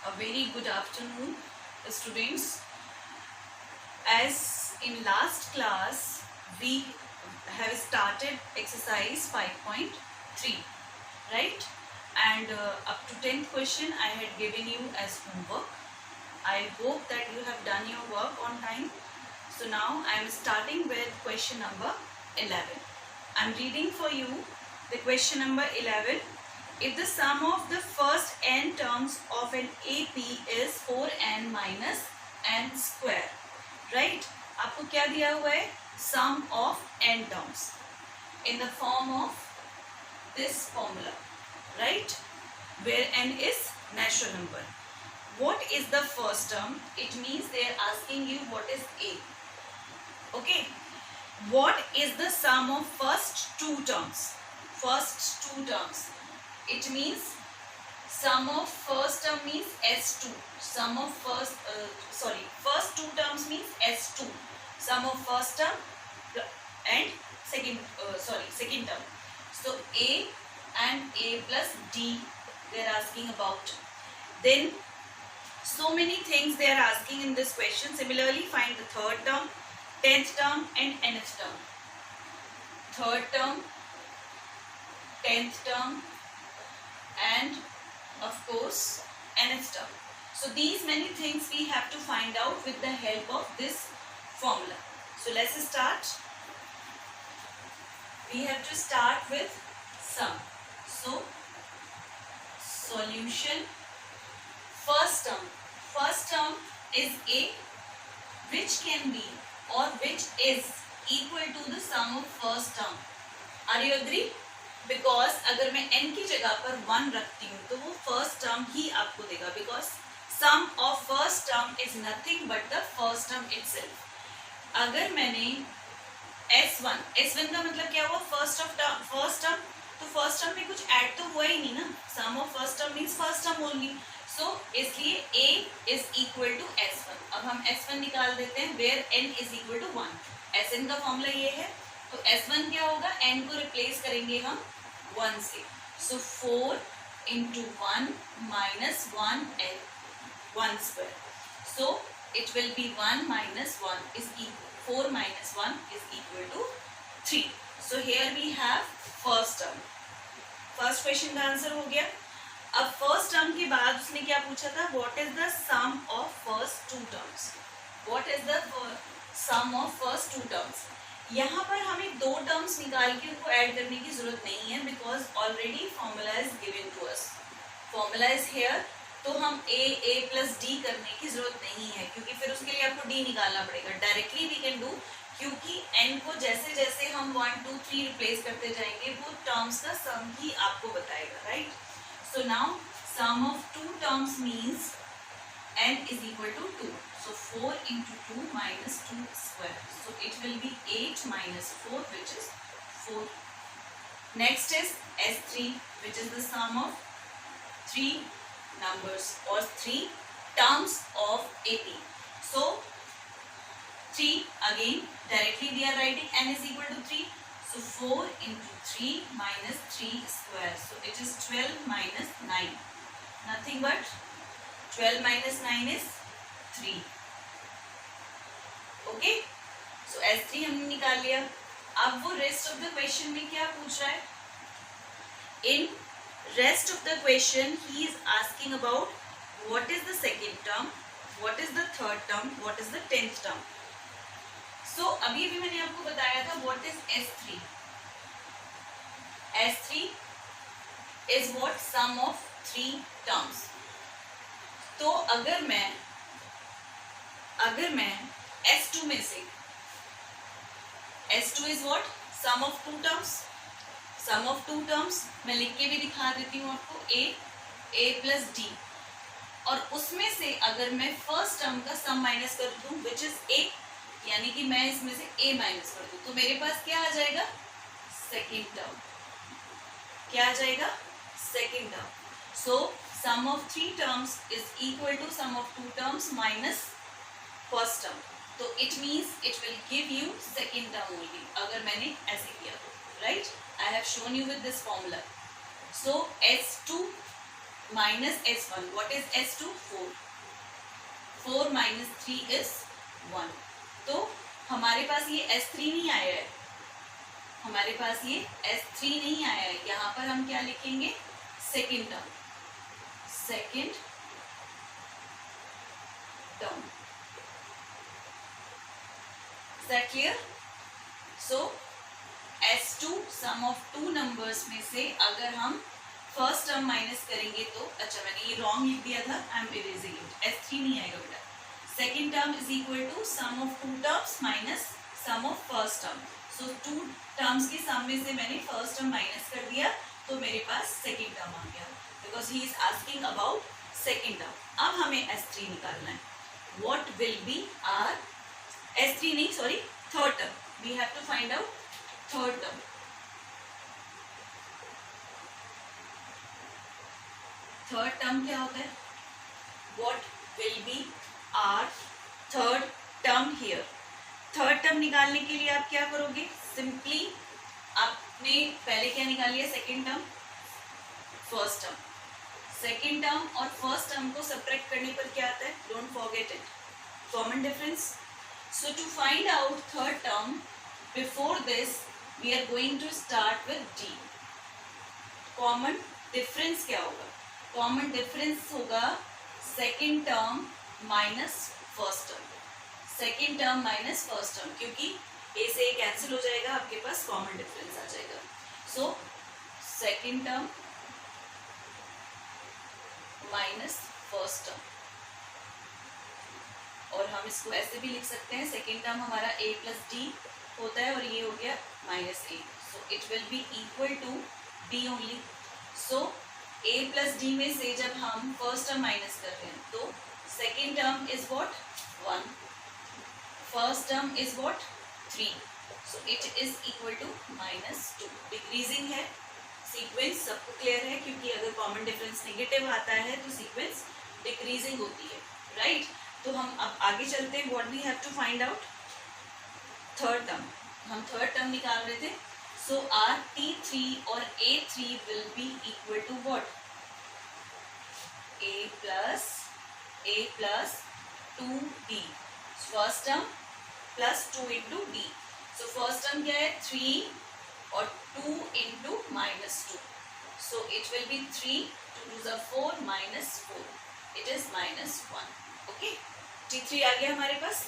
A very good afternoon, students. As in last class, we have started exercise 5.3, right? And up to 10th question I had given you as homework. I hope that you have done your work on time. So now I am starting with question number 11. I am reading for you the question number 11. If the sum of the first n terms of an AP is 4n minus n square, right? आपको क्या दिया हुआ है? Sum of n terms in the form of this formula, right? Where n is natural number. What is the first term? It means they are asking you what is A. Okay. What is the sum of first two terms? First two terms. It means sum of first term means S2. Sum of first two terms means S2. Sum of first term and second term. So A and A plus D they are asking about. Then so many things they are asking in this question. Similarly, find the third term, 10th term and nth term. Third term, 10th term and of course nth term. So these many things we have to find out with the help of this formula. So let's start. We have to start with sum. So solution. First term is A, which can be or which is equal to the sum of first term. Are you agree? Because अगर मैं n की जगह पर 1 रखती हूँ तो वो first term ही आपको देगा, because sum of first term is nothing but the first term itself. अगर मैंने S1 का मतलब क्या हुआ? First term. तो फर्स्ट टर्म में कुछ ऐड तो हुआ ही नहीं ना. Sum of first term means first term only. So इसलिए A is equal to S1. अब हम S1 निकाल देते हैं where n is equal to 1. Sn का फॉर्मूला ये है. तो S1 क्या होगा? n को रिप्लेस करेंगे हम 1 से. सो 4 into 1 minus 1 square. So it will be 1 minus 1 is equal. 4 minus 1 is equal to 3. So here we have first term. First question का आंसर हो गया. अब फर्स्ट टर्म के बाद उसने क्या पूछा था? What is the sum of first two terms. What is the sum of first two terms. यहाँ पर हमें दो टर्म्स निकाल के उनको ऐड करने की जरूरत नहीं है, because already formula is given to us. Formula is here. तो हम a प्लस डी करने की जरूरत नहीं है, क्योंकि फिर उसके लिए आपको d निकालना पड़ेगा. डायरेक्टली वी कैन डू, क्योंकि n को जैसे जैसे हम 1 2 3 रिप्लेस करते जाएंगे वो टर्म्स का सम ही आपको बताएगा, right. So now sum of two terms means n is equal to 2. So 4 into 2 minus 2 square. So it will be 8 minus 4, which is 4. Next is S3, which is the sum of 3 numbers or 3 terms of AP. So 3 again directly we are writing n is equal to 3. So 4 into 3 minus 3 square. So it is 12 minus 9. Nothing but 12 minus 9 is 3. Okay. So S3 हमने निकाल लिया. अब वो rest of the question में क्या पूछ रहा है? In rest of the question he is asking about what is the second term, what is the third term, what is the 10th term. So अभी भी मैंने आपको बताया था what is S3. S3 is what? Sum of 3 terms. तो अगर मैं S2 में से S2 is what? Sum of two terms. Sum of two terms मैं लिख के भी दिखा देती हूँ आपको. A plus D. और उसमें से अगर मैं फर्स्ट टर्म का सम माइनस कर दूँ which is A, यानी कि मैं इसमें से A माइनस कर दूँ, तो मेरे पास क्या आ जाएगा? Second term. क्या आ जाएगा? Second term. So sum of 3 terms is equal to sum of 2 terms minus first term. तो it means it will give you second term only. अगर मैंने ऐसे किया तो, right? I have shown you with this formula. So S2 minus S1. What is S2? 4. 4 minus 3 is 1. तो हमारे पास ये S3 नहीं आया है, हमारे पास ये S3 नहीं आया है. यहाँ पर हम क्या लिखेंगे? Second term. Second term. Is that clear? So S2 sum of two numbers में से अगर हम फर्स्ट टर्म माइनस करेंगे तो, अच्छा मैंने ये रॉन्ग लिख दिया था, I am erasing it. S3 नहीं आएगा बेटा. Second term is equal to sum of two terms minus sum of first term. So two terms के सम में से मैंने फर्स्ट टर्म माइनस कर दिया तो मेरे पास सेकेंड टर्म आ गया, because he is asking about second term. अब हमें S3 निकालना है. What will be our S3 नहीं, sorry, third term. We have to find out third term. Third term क्या होता है? What will be our third term here. Third term निकालने के लिए आप क्या करोगे? सिंपली आपने पहले क्या निकाल लिया? Second term, first term. Second term और फर्स्ट टर्म को सब्ट्रैक्ट करने पर क्या आता है? Don't forget it, common difference. So to find out third term, before this we are going to start with D. Common difference क्या होगा? Common difference होगा second term minus first term. Second term minus first term, क्योंकि a से ए cancel हो जाएगा, आपके पास common difference आ जाएगा. So second term minus first term. और हम इसको ऐसे भी लिख सकते हैं, सेकेंड टर्म हमारा a प्लस डी होता है और ये हो गया minus a. So it will be equal to d only. So a plus d में से जब हम फर्स्ट टर्म माइनस कर रहे हैं तो second term is what? 1. First term is what? 3. So it is equal to -2. Decreasing है sequence, सबको क्लियर है, क्योंकि अगर कॉमन डिफरेंस नेगेटिव आता है तो सीक्वेंस डिक्रीजिंग होती है, राइट? तो हम अब आगे चलते हैं. What we have to find out? Third term. हम थर्ड टर्म निकाल रहे थे. सो आर T3 और A3 will be equal to what? A plus 2D. First term plus 2 into D. So first term क्या है? 3 और 2 into -2. So it will be 3, 2 2 4, -4. It is -1. Okay, T3 आ गया हमारे पास.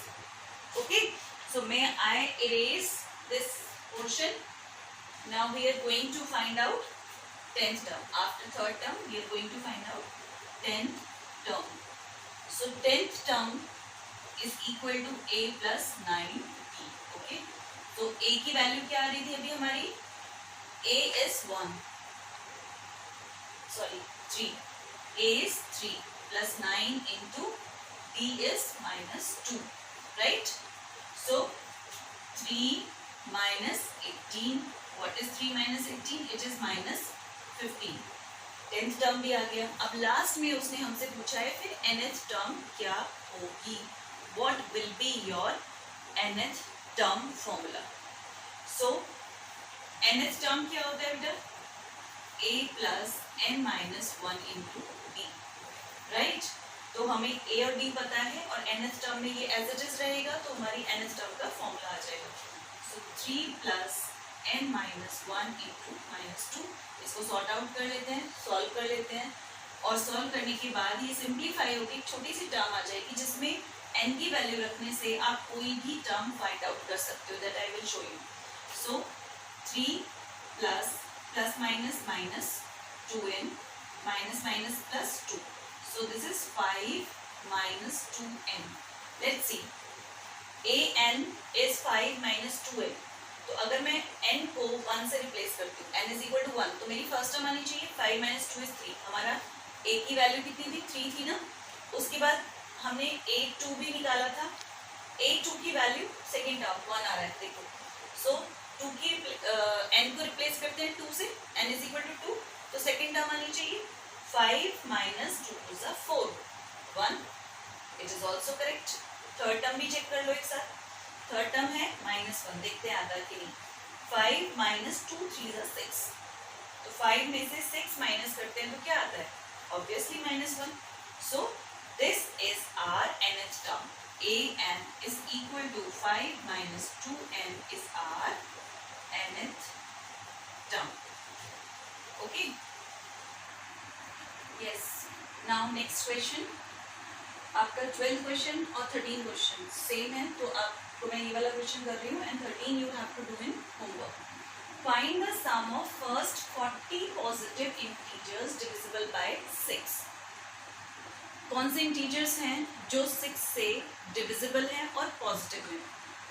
Okay, so may I erase this portion. Now we are going to find out 10th term. After third term we are going to find out 10th term. So 10th term is equal to a plus 9t. Okay, तो a की value क्या आ रही थी अभी हमारी? a is 1, sorry 3. a is 3 plus 9 into d is -2, right? So 3 minus 18. What is 3 minus 18? It is -15. 10th term भी आ गया. अब लास्ट में उसने हमसे पूछा है फिर nth टर्म क्या होगी? What will be your nth term formula? So nth term क्या होता है बेटा? a plus n minus 1 into d, right? तो हमें a और d पता है और nth टर्म में ये एज इट इज रहेगा, तो हमारी nth टर्म का फॉर्मूला आ जाएगा. सो 3 प्लस n माइनस 1 इंटू -2. इसको सॉर्ट आउट कर लेते हैं, सॉल्व कर लेते हैं, और सॉल्व करने के बाद ये सिंप्लीफाई होकर एक छोटी सी टर्म आ जाएगी जिसमें n की वैल्यू रखने से आप कोई भी टर्म फाइंड आउट कर सकते हो. That I will show you. So 3 plus plus minus minus 2n minus minus plus 2. So this is 5 minus 2n. Let's see, an is 5 minus 2n. तो अगर मैं n को 1 से रिप्लेस करती हूँ, n इज इक्वल टू 1, तो मेरी first term आनी चाहिए 5 minus 2 is 3. हमारा a की वैल्यू कितनी थी? 3 थी ना. उसके बाद हमने a2 भी निकाला था. a2 की वैल्यू सेकेंड टर्म 1 आ रहा है, देखो. सो 2 की n को रिप्लेस करते हैं 2 से, n इज इक्वल टू 2, तो सेकेंड टर्म आनी चाहिए 5 minus 2 is 4, 1. It is also correct. Third term भी चेक कर लो एक साथ. थर्ड टर्म है -1, देखते हैं आता है कि नहीं. 5 minus 2 3 is 6. तो 5 में से 6 माइनस करते हैं तो क्या आता है? obviously -1. So this is our nth term. an is equal to 5 minus 2n is our nth term. Okay. Yes. Now next question. आपका 12 क्वेश्चन और 13 क्वेश्चन सेम है, तो आपको मैं ये वाला क्वेश्चन कर रही हूँ and 13 you have to do in homework. Find the sum of first 40 positive integers divisible by 6. कौन से इंटीजर्स हैं जो 6 से डिविजिबल हैं और पॉजिटिव हैं?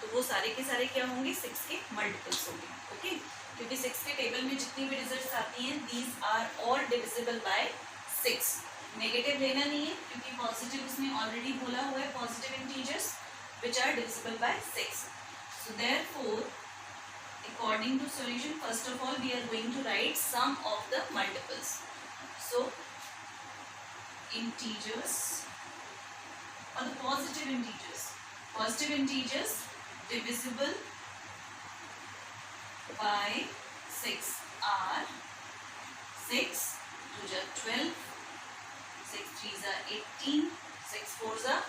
तो वो सारे के सारे क्या होंगे? 6 के मल्टीपल्स होंगे. ओके, क्योंकि 6 के टेबल में जितनी भी डिजिट्स आती हैं these are all divisible by 6. Negative लेना नहीं है क्योंकि पॉजिटिव उसमें ऑलरेडी बोला हुआ है, positive integers which are divisible by 6. So therefore, according to solution, first of all we are going to write sum of the multiples. So integers or the positive integers divisible by 6 are 6 2 are 12, 6 3 are 18, 6 4 are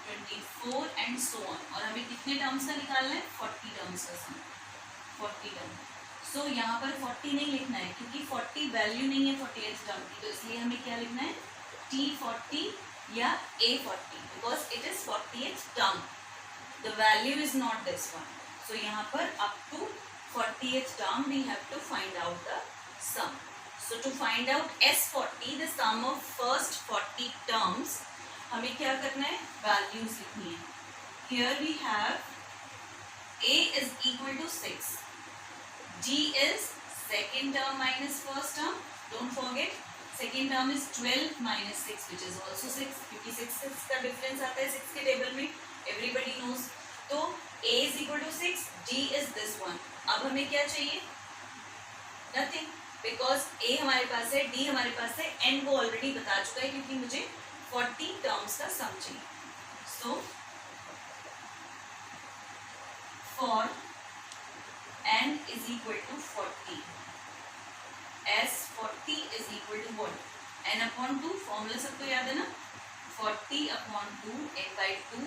24 and so on. और हमें कितने terms का निकालना है? 40 terms का सम, 40 term. सो यहाँ पर 40 नहीं लिखना है क्योंकि 40 वैल्यू नहीं है 40th टर्म की, तो इसलिए हमें क्या लिखना है? T40 या A40 because it is 40th term. The value is not this one. So यहाँ पर up to 40th term we have to find out the sum. So to find out S40, the sum of first 40 terms, हमें क्या करना है? Values लिखनी है. Here we have A is equal to 6. D is second term minus first term. Don't forget, second term is 12 minus 6, which is also 6. क्योंकि 6 का difference आता है 6 के टेबल में. Everybody knows. तो A is equal to 6. D is this one. अब हमें क्या चाहिए? Nothing. बिकॉज ए हमारे पास है, डी हमारे पास है, एन को ऑलरेडी बता चुका है क्योंकि मुझे 40 टर्म्स का सम चाहिए. So for n is equal to 40, S 40 is equal to what? N upon 2. Formula सबको याद है ना? 40 अपॉन 2 n by 2,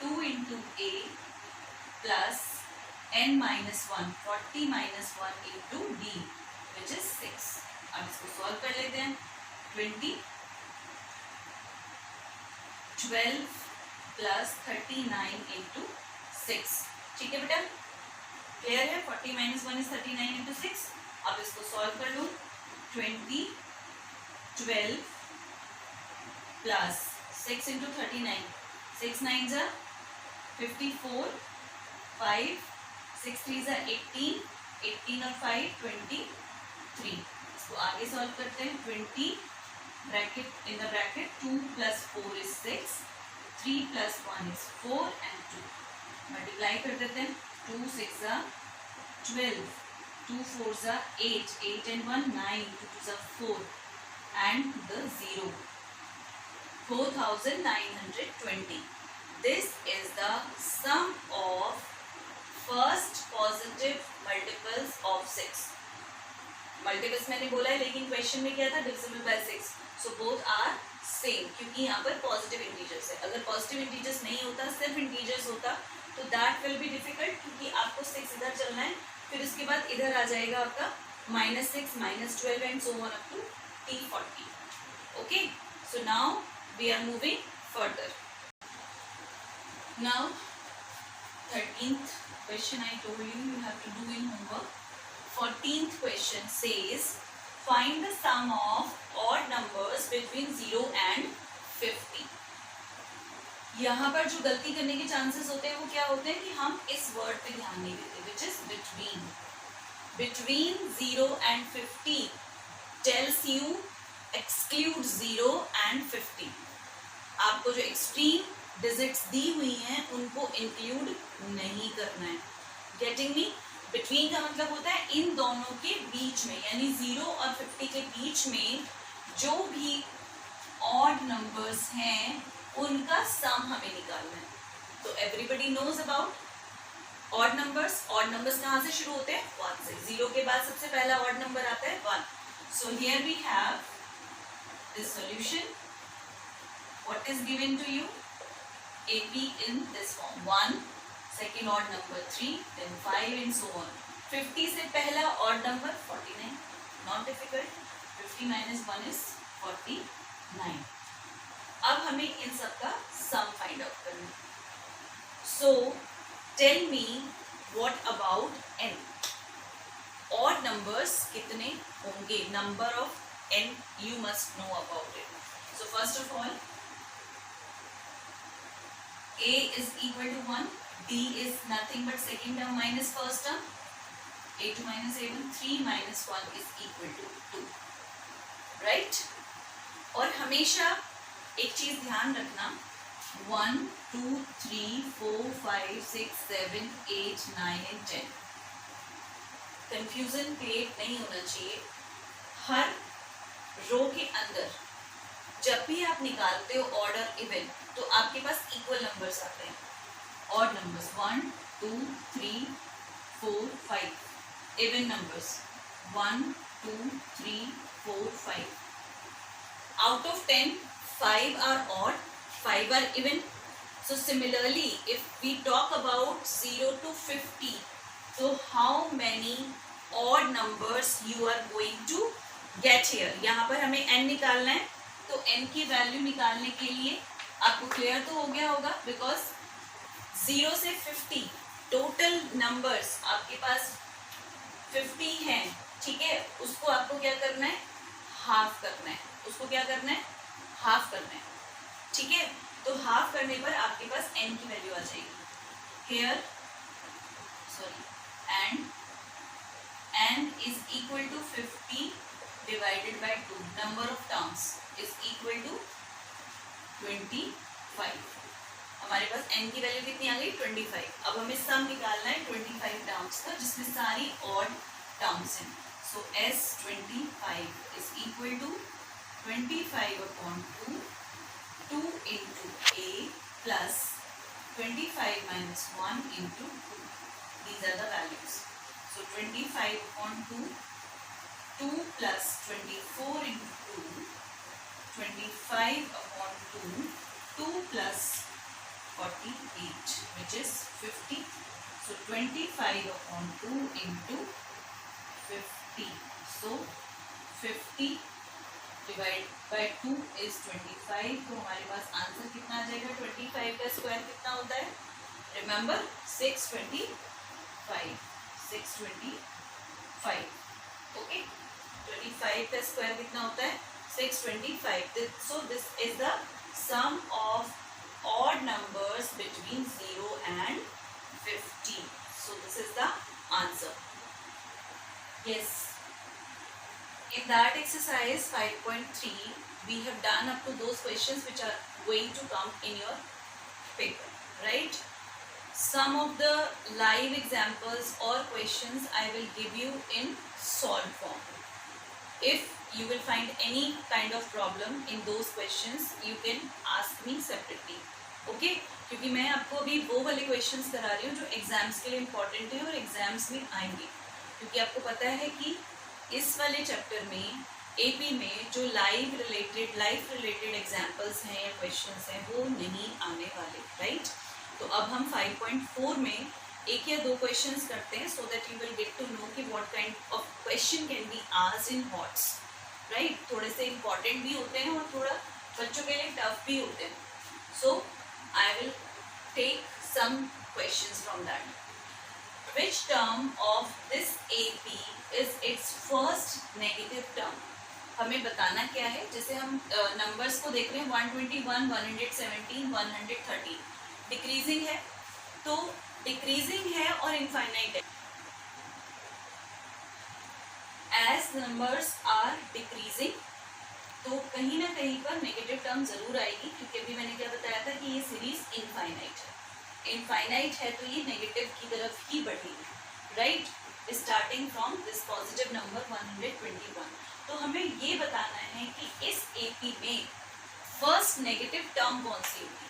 2 into a plus n minus 1, 40 minus 1 into d which is 6. अब इसको सॉल्व कर लेते हैं. 20 12 प्लस 39 इंटू 6. ठीक है बेटा, क्लियर है? 40 माइनस 1 इज 39 इंटू 6. अब इसको सॉल्व कर लो. 20 12 प्लस 6 इंटू 39, 6 9 are 54, 5 6 3 are 18, 18 और 5 23. इसको आगे सॉल्व करते हैं. 20 bracket in the bracket 2 plus 4 is 6, 3 plus 1 is 4 and 2. Multiply कर देते हैं. 2 6 are 12, 2 4 are 8, 8 and 1 9, 2 2 are 4 and the 0. 4920. This is the sum of first positive multiples of 6. Multiples मैंने बोला है लेकिन क्वेश्चन में क्या था? Divisible by 6. So both are same क्योंकि यहाँ पर पॉजिटिव इंटीजर्स है. अगर पॉजिटिव इंटीजर्स नहीं होता, सिर्फ इंटीजर्स होता, तो दैट विल बी डिफिकल्ट क्योंकि आपको 6 इधर चलना है, फिर उसके बाद इधर आ जाएगा आपका -6 -12 and so on up to T40. Okay, so now we are moving further. Now 13th question I told you have to do in homework. 14th question says find the sum of odd numbers between 0 and 50. यहाँ पर जो गलती करने के chances होते हैं वो क्या होते हैं कि हम इस वर्ड पे ध्यान नहीं देते, which is between. Between 0 and 50 tells you exclude 0 and 50. आपको जो एक्सट्रीम डिजिट्स दी हुई हैं उनको इंक्लूड नहीं करना है. Getting me? बिटवीन का मतलब होता है इन दोनों के बीच में, यानी 0 और 50 के बीच में जो भी ऑड नंबर्स हैं उनका सम हमें निकालना है. तो everybody knows about odd numbers. Odd numbers कहाँ से शुरू होते हैं? 1 से. 0 के बाद सबसे पहला ऑड नंबर आता है 1. So here we have this solution. What is given to you? AP in this form. 1, second odd number 3, then 5 and so on. 50 से पहला odd number 49. Not difficult. 50 minus 1 is 49. अब हमें इन सब का sum find out करना. So tell me what about n? Odd numbers कितने होंगे? Number of n you must know about it. So first of all, a is equal to 1, b is nothing but second term minus first term, a2 minus a1, 3 minus 1 is equal to 2, right? और हमेशा एक चीज ध्यान रखना, 1 2 3 4 5 6 7 8 9 and 10 confusion create नहीं होना चाहिए. हर रो के अंदर जब भी आप निकालते हो ऑर्डर इवन, तो आपके पास इक्वल नंबर्स आते हैं. Odd numbers 1 2 3 4 5, even numbers 1 2 3 4 5. Out of 10, 5 are odd, 5 are even. So similarly, if we talk about 0 to 50, so how many odd numbers you are going to get here? यहाँ पर हमें n निकालना है, तो n की value निकालने के लिए आपको क्लियर तो हो गया होगा, बिकॉज 0 से 50 टोटल नंबर्स आपके पास 50 हैं, ठीक है. उसको आपको क्या करना है? हाफ करना है. उसको क्या करना है? हाफ करना है, ठीक है. तो हाफ करने पर आपके पास n की वैल्यू आ जाएगी. Here sorry and n is equal to 50 divided by 2. Number of terms is equal to 25. हमारे पास n की वैल्यू कितनी आ गई? 25. अब हमें सम निकालना है 25 टर्म्स का, जिसमें सारी ऑड टर्म्स हैं. सो S25 is equal to 25 upon 2, 2 into a plus 25 minus 1 into 2. These are the values. So 25 upon 2, 2 plus 24 into 2, 25 upon 2, 2 plus 48, which is 50. So 25 upon 2 into 50. So 50 divided by 2 is 25. तो हमारे पास answer कितना आ जाएगा? 25 का square कितना होता है? Remember 625. 625. Okay, 25 का square कितना होता है? 625. So this is the sum of odd numbers between 0 and 50. So this is the answer. Yes. In that exercise 5.3, we have done up to those questions which are going to come in your paper, right? Some of the live examples or questions I will give you in solved form. If you will find any kind of problem in those questions, you can ask me separately. Okay? क्योंकि मैं आपको अभी वो वाले questions करा रही हूँ जो एग्जाम्स के लिए इम्पोर्टेंट है और एग्जाम्स में आएंगे. क्योंकि आपको पता है कि इस वाले चैप्टर में AP में जो लाइफ रिलेटेड एग्जाम्पल्स हैं या क्वेश्चंस हैं वो नहीं आने वाले, राइट? तो अब हम 5.4 में एक या दो क्वेश्चंस करते हैं, so that you will get to know कि what kind of question can be asked in HOTS, right? थोड़े से इम्पॉर्टेंट भी होते हैं और थोड़ा बच्चों के लिए टफ भी होते हैं. So I will take some questions from that. Which term of this AP is its first negative term? हमें बताना क्या है. जैसे हम नंबर्स को देख रहे हैं 121, 117, 113 डिक्रीजिंग है, तो डिक्रीजिंग है और इनफाइनाइट है. एज नंबर्स आर डिक्रीजिंग, तो कहीं ना कहीं पर नेगेटिव टर्म जरूर आएगी, क्योंकि अभी मैंने क्या बताया था कि ये सीरीज इनफाइनाइट है. इनफाइनाइट है तो ये नेगेटिव की तरफ ही बढ़ेगी, right? Starting from this positive number 121. तो हमें ये बताना है कि इस AP में फर्स्ट नेगेटिव टर्म कौन सी होगी,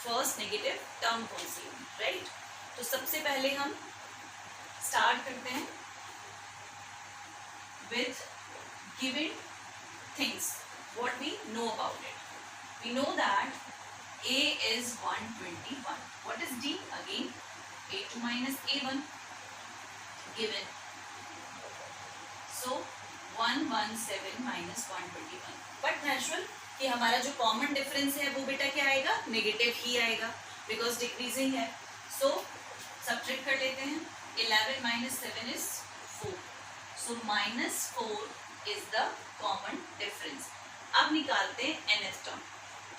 फर्स्ट नेगेटिव टर्म कौन सी होगी, राइट? तो सबसे पहले हम स्टार्ट करते हैं with given things. what we know about it. We know that A is 121. What is D? Again, A2 minus A1 given. So 117 minus 121. But natural कि हमारा जो कॉमन डिफरेंस है वो बेटा क्या आएगा, नेगेटिव ही आएगा, बिकॉज डिक्रीजिंग है. सो सब्ट्रैक्ट कर लेते हैं. 11 minus 7 is 4. So minus 4 is the common difference. अब निकालते हैं nth टर्म,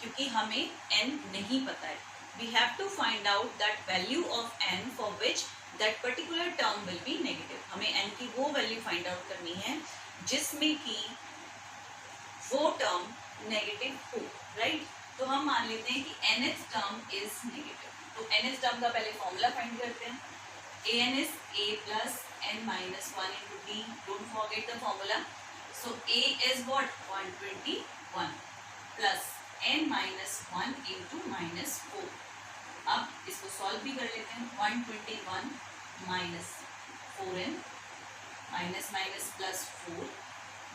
क्योंकि हमें n नहीं पता है. We have to find out that value of n for which that particular term will be negative. हमें n की वो वैल्यू फाइंड आउट करनी है जिसमें कि वो टर्म नेगेटिव हो, राइट. तो हम मान लेते हैं कि nth टर्म इज नेगेटिव. तो nth टर्म का पहले फॉर्मूला फाइंड करते हैं. an is a plus n minus 1 into d. Don't forget the formula. So a is what? 121 plus n minus 1 into minus 4. अब इसको सॉल्व भी कर लेते हैं. 121 minus 4n minus minus plus 4.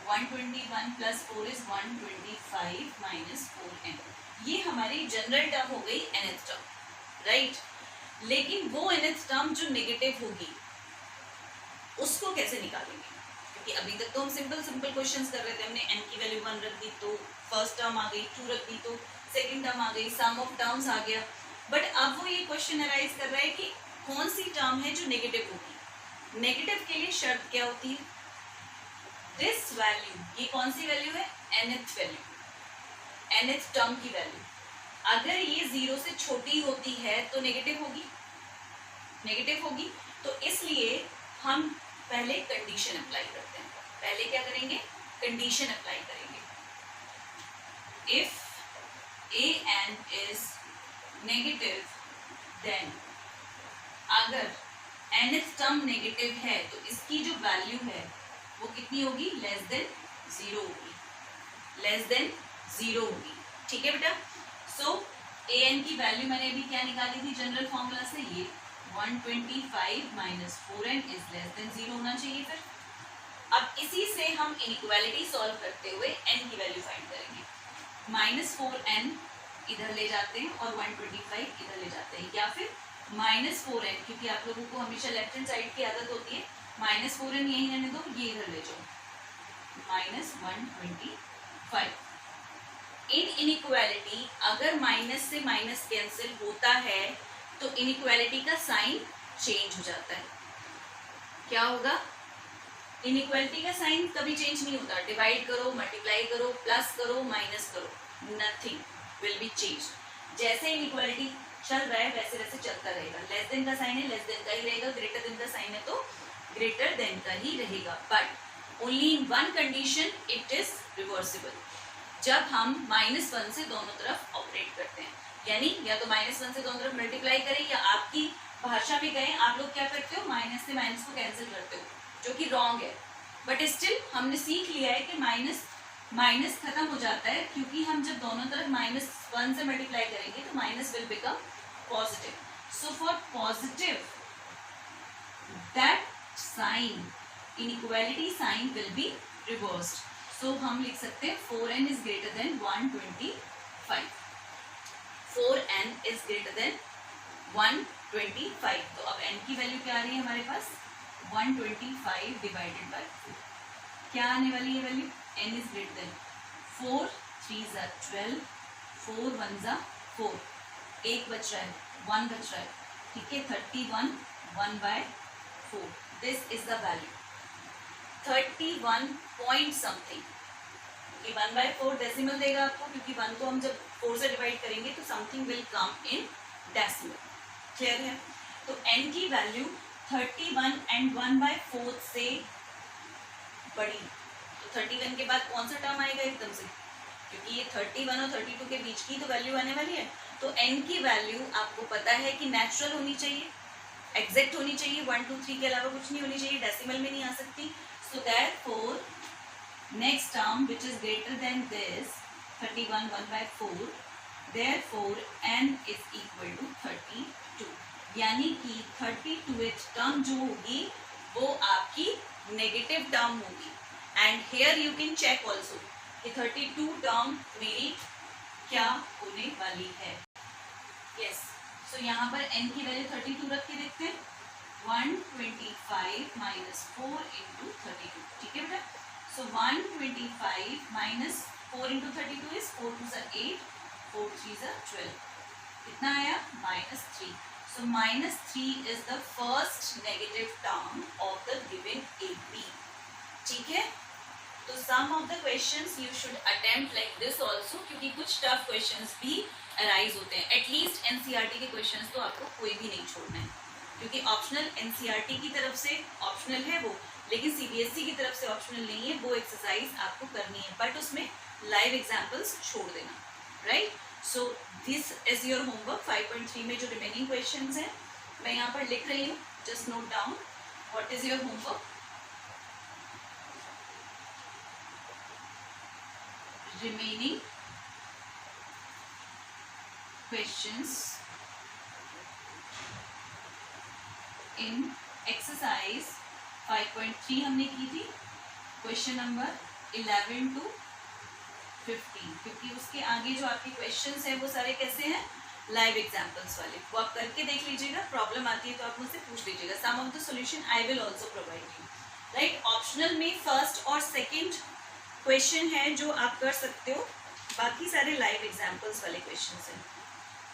121 plus 4 is 125 minus 4n. ये हमारी general term हो गई nth टर्म, राइट. लेकिन वो nth टर्म जो नेगेटिव होगी उसको कैसे निकालेंगे, क्योंकि अभी तक तो हम सिंपल सिंपल क्वेश्चंस कर रहे थे. हमने n की वैल्यू 1 रख दी तो फर्स्ट टर्म आ गई, 2 रख दी तो सेकंड टर्म आ गई, सम ऑफ टर्म्स आ गया. बट अब वो ये क्वेश्चन अराइज कर रहा है कि कौन सी टर्म है जो नेगेटिव होगी. नेगेटिव के लिए शर्त क्या होती है, दिस वैल्यू. ये कौन सी वैल्यू है, nth वैल्यू, nth टर्म की वैल्यू. अगर ये 0 से छोटी होती है तो नेगेटिव होगी, नेगेटिव होगी. तो इसलिए हम पहले कंडीशन अप्लाई करते हैं. पहले क्या करेंगे, कंडीशन अप्लाई करेंगे. If an is negative then, अगर nth टर्म नेगेटिव है तो इसकी जो वैल्यू है वो कितनी होगी, लेस देन 0 होगी, लेस देन 0 होगी. ठीक है बेटा. सो an की वैल्यू मैंने अभी क्या निकाली थी जनरल फॉर्मूला से, ये 125 minus 4n is less than 0 होना चाहिए. फिर अब इसी से हम इनइक्वालिटी सॉल्व करते हुए n की वैल्यू फाइंड करेंगे. माइनस 4n इधर ले जाते हैं और 125 इधर ले जाते हैं, या फिर माइनस 4n, क्योंकि आप लोगों को हमेशा लेफ्ट हैंड साइड की आदत होती है. माइनस 4n यही रहने दो, ये इधर ले जाओ, माइनस 125. इन इनइक्वालिटी अगर माइनस से माइनस कैंसिल होता है तो इनइक्वालिटी का साइन चेंज हो जाता है. क्या होगा, इनइक्वालिटी का साइन कभी चेंज नहीं होता. डिवाइड करो, मल्टीप्लाई करो, प्लस करो, माइनस करो, नथिंग विल बी चेंज. जैसे इनइक्वालिटी चल रहा है वैसे वैसे चलता रहेगा. लेस देन का साइन है, लेस देन का ही रहेगा. ग्रेटर देन का साइन है तो ग्रेटर देन का ही रहेगा. But only in one condition it is reversible, जब हम -1 से दोनों तरफ ऑपरेट करते हैं. यानी या तो -1 से दोनों तरफ मल्टीप्लाई करें, या आपकी भाषा में कहें, आप लोग क्या करते हो, माइनस से माइनस को कैंसिल करते हो, जो कि रॉन्ग है. बट स्टिल हमने सीख लिया है कि माइनस माइनस खत्म हो जाता है, क्योंकि हम जब दोनों तरफ -1 से मल्टीप्लाई करेंगे तो minus will become positive. So for positive that sign, inequality sign will be reversed. So हम लिख सकते हैं 4n is greater than 125. 4n is greater than 125. तो अब n की वैल्यू क्या आ रही है हमारे पास, 125 डिवाइडेड बाय 4. क्या आने वाली है value, n is greater then 4 3 ज़ा 12, 4 1 ज़ा 4, एक बच रहा है, 1 बच रहा है. ठीक है, 31 1/4. This is the value 31 point something. ये 1/4 डेसिमल देगा आपको, क्योंकि 1 को हम जब 4 से डिवाइड करेंगे तो something will come in decimal. Clear है. तो n की वैल्यू 31 एंड 1/4 से बड़ी. तो 31 के बाद कौन सा टर्म आएगा एकदम से, क्योंकि ये 31 और 32 के बीच की तो वैल्यू आने वाली है. तो n की वैल्यू आपको पता है कि नेचुरल होनी चाहिए, एग्जैक्ट होनी चाहिए, 1 2 3 के अलावा कुछ नहीं होनी चाहिए, डेसिमल में नहीं आ सकती. So therefore next term which is greater than this 31 1/4, therefore n is equal to 32. यानी कि 32th टर्म जो होगी वो आपकी नेगेटिव टर्म होगी. And here you can check also, कि 32 टर्म मेरी क्या होने वाली है। यस, सो यहाँ पर n की वैल्यू 32 रख के देखते हैं। 125 माइनस 4 इंटू 32, ठीक है बेटा। सो 125 माइनस 4 इंटू 32 इज 4 2 8, 4 3 12, कितना आया -3। So -3 is the first negative term of the given AB, ठीक है। तो some of the questions you should attempt like this also, क्योंकि कुछ टफ क्वेश्चंस भी अराइज होते हैं। एटलीस्ट एनसीईआरटी के क्वेश्चंस तो आपको कोई भी नहीं छोड़ना है, क्योंकि ऑप्शनल एनसीईआरटी की तरफ से ऑप्शनल है वो, लेकिन सीबीएसई की तरफ से ऑप्शनल नहीं है। वो एक्सरसाइज आपको करनी है, बट उसमें लाइव एग्जाम्पल्स छोड़ देना, right. So this is your homework 5.3 में जो रिमेनिंग क्वेश्चंस हैं मैं यहाँ पर लिख रही हूँ, just note down what is your homework. Remaining questions in exercise 5.3 हमने की थी, क्वेश्चन नंबर 11 to 15, क्योंकि उसके आगे जो आपके क्वेश्चंस हैं वो सारे कैसे हैं, लाइव एग्जांपल्स वाले। वो आप करके देख लीजिएगा, प्रॉब्लम आती है तो आप मुझसे पूछ लीजिएगा। Some of the solution I will also provide you, right. Optional में फर्स्ट और सेकंड क्वेश्चन है जो आप कर सकते हो, बाकी सारे लाइव एग्जांपल्स वाले क्वेश्चंस हैं।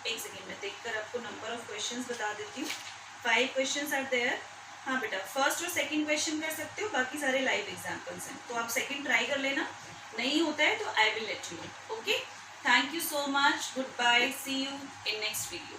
एक सेकेंड में देखकर आपको नंबर ऑफ क्वेश्चंस बता देती हूँ। 5 क्वेश्चंस आर देयर। हाँ बेटा, फर्स्ट और सेकंड क्वेश्चन कर सकते हो, बाकी सारे लाइव एग्जांपल्स हैं। तो आप सेकंड ट्राई कर लेना, नहीं होता है तो I will let you know. Okay, thank you so much, good bye, see you in next video.